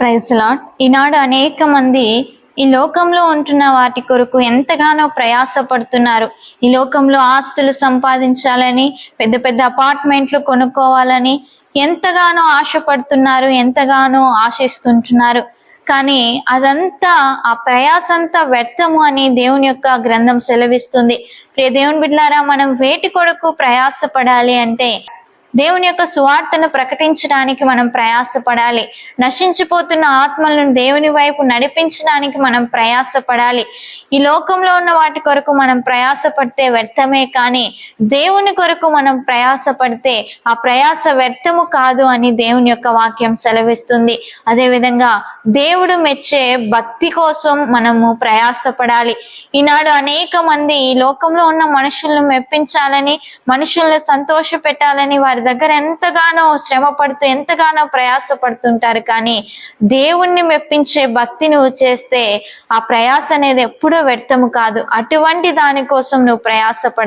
Praise lord. ఈనాడు అనేక మంది ఈ లోకంలో ఉంటున్న వాటి కొరకు ఎంతగానో ప్రయాసపడుతున్నారు. ఈ లోకంలో ఆస్తులు సంపాదించాలని, పెద్ద పెద్ద అపార్ట్మెంట్లు కొనుక్కోవాలని ఎంతగానో ఆశపడుతున్నారు, ఎంతగానో ఆశిస్తుంటున్నారు. కానీ అదంతా, ఆ ప్రయాసంతా వ్యర్థము అని దేవుని యొక్క గ్రంథం సెలవిస్తుంది. ప్రియ దేవుని బిడ్డలారా, మనం వేటి కొరకు ప్రయాసపడాలి అంటే దేవుని యొక్క సువార్తను ప్రకటించడానికి మనం ప్రయాసపడాలి. నశించిపోతున్న ఆత్మలను దేవుని వైపు నడిపించడానికి మనం ప్రయాసపడాలి. ఈ లోకంలో ఉన్న వాటి కొరకు మనం ప్రయాసపడితే వ్యర్థమే, కానీ దేవుని కొరకు మనం ప్రయాసపడితే ఆ ప్రయాస వ్యర్థము కాదు అని దేవుని యొక్క వాక్యం సెలవిస్తుంది. అదేవిధంగా దేవుడు మెచ్చే భక్తి కోసం మనము ప్రయాసపడాలి. ఈనాడు అనేక మంది ఈ లోకంలో ఉన్న మనుషులను మెప్పించాలని, మనుషులను సంతోష పెట్టాలని వారి దగ్గర ఎంతగానో శ్రమ పడుతూ ఎంతగానో ప్రయాసపడుతుంటారు. కానీ దేవుణ్ణి మెప్పించే భక్తి నువ్వు చేస్తే ఆ ప్రయాస అనేది ఎప్పుడూ వ్యర్థము కాదు. అటువంటి దాని కోసం నువ్వు ప్రయాసపడాలి.